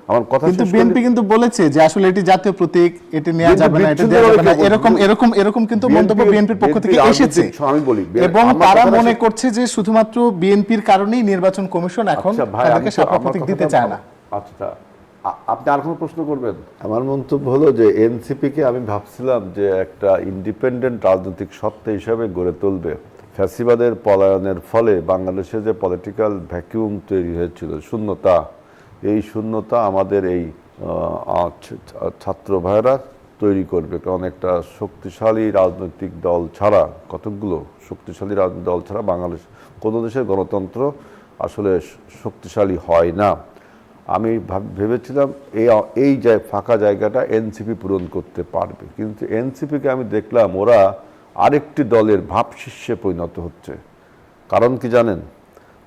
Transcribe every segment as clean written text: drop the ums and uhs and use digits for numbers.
আমার কথা কিন্তু শেষ বিএনপি কিন্তু বলেছে যে আসলে এটি জাতীয় প্রতীক, এটি নেওয়া যাবে না, এটা দেওয়া যাবে না, এরকম এরকম এরকম কিন্তু মন্তব্য বিএনপির পক্ষ থেকে এসেছে। আমি বলি, এবং তারা মনে করছে যে শুধুমাত্র বিএনপির কারণেই নির্বাচন কমিশন এখন তাদেরকে শাপলা প্রতীক দিতে চায় না। আচ্ছা, আপনি আর কোনো প্রশ্ন করবেন? আমার মন্তব্য হলো যে এনসিপি কে আমি ভাবছিলাম যে একটা ইন্ডিপেন্ডেন্ট রাজনৈতিক সত্তা হিসাবে গড়ে তুলবে। ফ্যাসিবাদের পলায়নের ফলে বাংলাদেশে যে পলিটিক্যাল ভ্যাকিউম তৈরি হয়েছিল, শূন্যতা, এই শূন্যতা আমাদের এই ছাত্র ভাইয়েরা তৈরি করবে। কারণ একটা শক্তিশালী রাজনৈতিক দল ছাড়া, কতগুলো শক্তিশালী রাজনৈতিক দল ছাড়া বাংলাদেশ কোনো দেশের গণতন্ত্র আসলে শক্তিশালী হয় না। আমি ভেবেছিলাম এই যে ফাঁকা জায়গাটা এনসিপি পূরণ করতে পারবে, কিন্তু এনসিপিকে আমি দেখলাম ওরা আরেকটি দলের ভাবশিষ্যে পরিণত হচ্ছে। কারণ কি জানেন?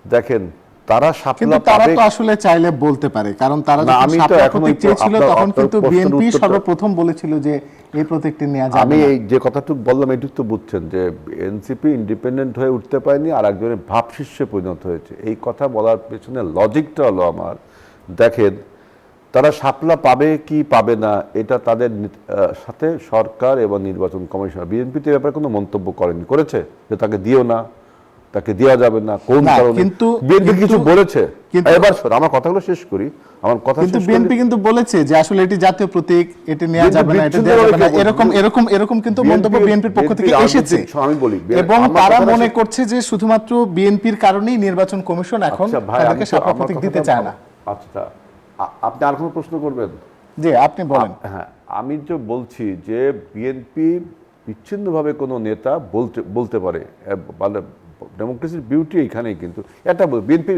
দেখেন, তারা কিন্তু তারা তো আসলে চাইলে বলতে পারে, কারণ তারা যখন শাপলা প্রতীক চেয়েছিল তখন কিন্তু বিএনপি সর্বপ্রথম বলেছিল যে এই প্রতীকটি নেওয়া যাবে না। আমি এই যে কথাটুকু বললাম এইটুকু তো বুঝছেন যে এনসিপি ইন্ডিপেন্ডেন্ট হয়ে উঠতে পারেনি, আর একজনের ভাবশিষ্যে পরিণত হয়েছে। এই কথা বলার পেছনে লজিকটা হলো আমার, দেখেন তারা শাপলা পাবে কি পাবে না এটা তাদের সাথে সরকার এবং নির্বাচন কমিশন, বিএনপি তো ব্যাপারে কোনো মন্তব্য করেনি, করেছে যে তাকে দিও না, তাকে দেওয়া যাবে না, কোন কারণে বিএনপি কিছু বলেছে? এবার আমার কথাগুলো শেষ করি, আমার কথা কিন্তু বিএনপি কিন্তু বলেছে যে আসলে এটি জাতীয় প্রতীক, এটি নেওয়া যাবে না, এটা দেওয়া যাবে না, এরকম এরকম এরকম কিন্তু মন্তব্য বিএনপির পক্ষ থেকে এসেছে। আমি বলি, এবং তারা মনে করছে যে শুধুমাত্র বিএনপির কারণেই নির্বাচন কমিশন এখন তাদেরকে শাপলা প্রতীক দিতে চায় না। আচ্ছা, আপনি আর কোনো প্রশ্ন করবেন? জি, আপনি বলেন। হ্যাঁ, আমি তো বলছি যে বিএনপি বিচ্ছিন্নভাবে কোনো নেতা বলতে পারে, মানে ডেমোক্রেসির বিউটি এইখানেই। কিন্তু এটা বিএনপি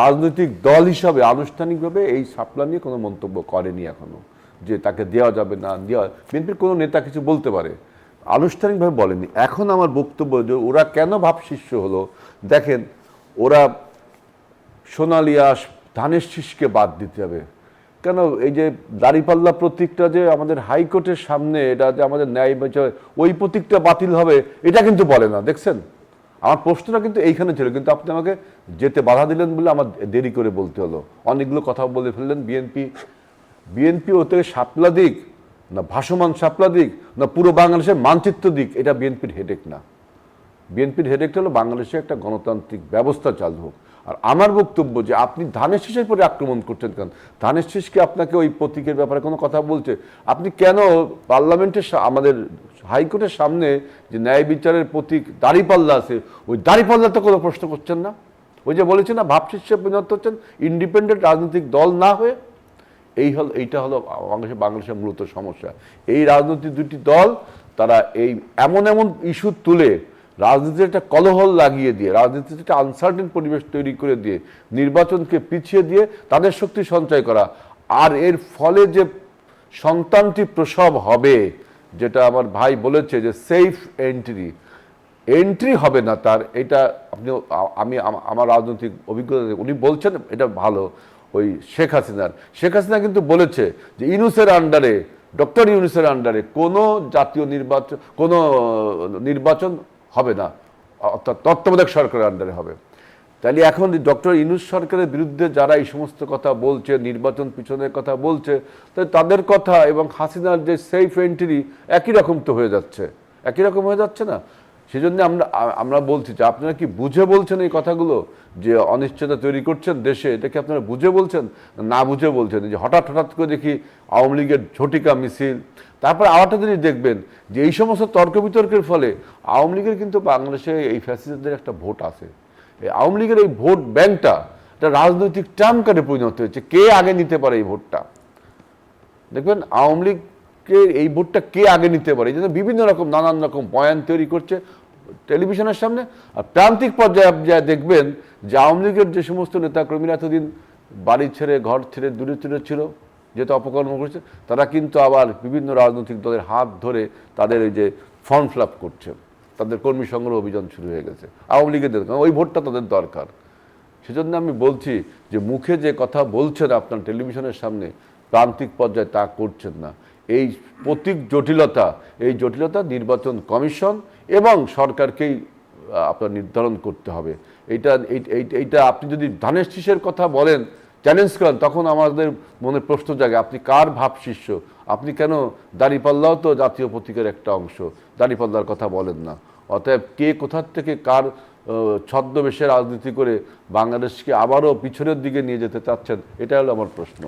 রাজনৈতিক দল হিসাবে আনুষ্ঠানিকভাবে এই শাপলা নিয়ে কোনো মন্তব্য করেনি এখনো, যে তাকে দেওয়া যাবে না দেওয়া। বিএনপির কোনো নেতা কিছু বলতে পারে, আনুষ্ঠানিকভাবে বলেনি। এখন আমার বক্তব্য যে ওরা কেন ভাবশিষ্য হলো, দেখেন ওরা সোনালিয়া ধানের শীষকে বাদ দিতে হবে কেন? এই যে দাঁড়িপাল্লা প্রতীকটা যে আমাদের হাইকোর্টের সামনে, এটা যে আমাদের ন্যায় বিচার, ওই প্রতীকটা বাতিল হবে এটা কিন্তু বলে না, দেখছেন? আমার প্রশ্নটা কিন্তু এইখানে ছিল, কিন্তু আপনি আমাকে যেতে বাধা দিলেন বলে আমার দেরি করে বলতে হলো। অনেকগুলো কথা বলে ফেললেন। বিএনপি ওতে শাপলা দিক না ভাসমান শাপলা দিক না পুরো বাংলাদেশের মানচিত্র দিক, এটা বিএনপির হেডেক না। বিএনপির হেডেকটা হলো বাংলাদেশে একটা গণতান্ত্রিক ব্যবস্থা চালু হোক। আর আমার বক্তব্য যে আপনি ধানের শীষের পরে আক্রমণ করছেন কেন? ধানের শীষকে আপনাকে ওই প্রতীকের ব্যাপারে কোনো কথা বলছে, আপনি কেন পার্লামেন্টের আমাদের হাইকোর্টের সামনে যে ন্যায় বিচারের প্রতীক দাঁড়িপাল্লা আছে, ওই দাঁড়িপাল্লাতে কোনো প্রশ্ন করছেন না? ওই যে বলেছেন না ভাবশিষ্যে পরিণত হচ্ছেন ইন্ডিপেন্ডেন্ট রাজনৈতিক দল না হয়ে। এইটা হলো বাংলাদেশের মূলত সমস্যা। এই রাজনৈতিক দুটি দল তারা এই এমন ইস্যু তুলে রাজনীতির একটা কলহল লাগিয়ে দিয়ে, রাজনীতির একটা আনসার্টেন পরিবেশ তৈরি করে দিয়ে, নির্বাচনকে পিছিয়ে দিয়ে তাদের শক্তি সঞ্চয় করা। আর এর ফলে যে সন্তানটি প্রসব হবে, যেটা আমার ভাই বলেছে যে সেফ এন্ট্রি হবে না তার, এটা আমি আমার রাজনৈতিক অভিজ্ঞতা, উনি বলছেন এটা ভালো। ওই শেখ হাসিনা কিন্তু বলেছে যে ইউনূসের আন্ডারে, ডক্টর ইউনূসের আন্ডারে কোনো জাতীয় নির্বাচন হবে না, অর্থাৎ তত্ত্বাবধায়ক সরকারের আন্ডারে হবে। তাহলে এখন ডক্টর ইউনূস সরকারের বিরুদ্ধে যারা এই সমস্ত কথা বলছে, নির্বাচন পিছনের কথা বলছে, তাদের কথা এবং হাসিনার যে সেফ এন্ট্রি একই রকম তো হয়ে যাচ্ছে, একই রকম হয়ে যাচ্ছে না? সেজন্য আমরা বলছি যে আপনারা কি বুঝে বলছেন এই কথাগুলো, যে অনিশ্চয়তা তৈরি করছেন দেশে, এটা কি আপনারা বুঝে বলছেন না বুঝে বলছেন? যে হঠাৎ করে দেখি আওয়ামী লীগের ঝটিকা মিছিল, তারপর আরেকটা জিনিস দেখবেন যে এই সমস্ত তর্ক বিতর্কের ফলে আওয়ামী লীগের কিন্তু বাংলাদেশে এই ফ্যাসিস্টদের একটা ভোট আছে। এই আওয়ামী লীগের এই ভোট ব্যাংকটা এটা রাজনৈতিক ট্রাম্প কার্ডে পরিণত হয়েছে। কে আগে নিতে পারে এই ভোটটা, দেখবেন আওয়ামী লীগকে এই ভোটটা কে আগে নিতে পারে, এই জন্য বিভিন্ন রকম নানান রকম বয়ান তৈরি করছে টেলিভিশনের সামনে। আর প্রান্তিক পর্যায়ে দেখবেন যে আওয়ামী লীগের যে সমস্ত নেতাকর্মীরা এতদিন বাড়ি ছেড়ে ঘর ছেড়ে দূরে ছিল, যেহেতু অপকর্ম করছে, তারা কিন্তু আবার বিভিন্ন রাজনৈতিক দলের হাত ধরে তাদের এই যে ফর্ম ফিল আপ করছে, তাদের কর্মী সংগ্রহ অভিযান শুরু হয়ে গেছে আওয়ামী লীগের, ওই ভোটটা তাদের দরকার। সেজন্য আমি বলছি যে মুখে যে কথা বলছেন আপনার টেলিভিশনের সামনে, প্রান্তিক পর্যায়ে তা করছেন না। এই প্রতীক জটিলতা, এই জটিলতা নির্বাচন কমিশন এবং সরকারকেই আপনার নির্ধারণ করতে হবে। এইটা আপনি যদি ধানের শীষের কথা বলেন, চ্যালেঞ্জ করেন, তখন আমাদের মনে প্রশ্ন জাগে আপনি কার ভাব শিষ্য? আপনি কেন দাঁড়িপাল্লাও তো জাতীয় প্রতীকের একটা অংশ, দাঁড়িপাল্লার কথা বলেন না? অতএব কে কোথার থেকে কার ছদ্মবেশে রাজনীতি করে বাংলাদেশকে আবারও পিছনের দিকে নিয়ে যেতে চাচ্ছেন, এটা হলো আমার প্রশ্ন।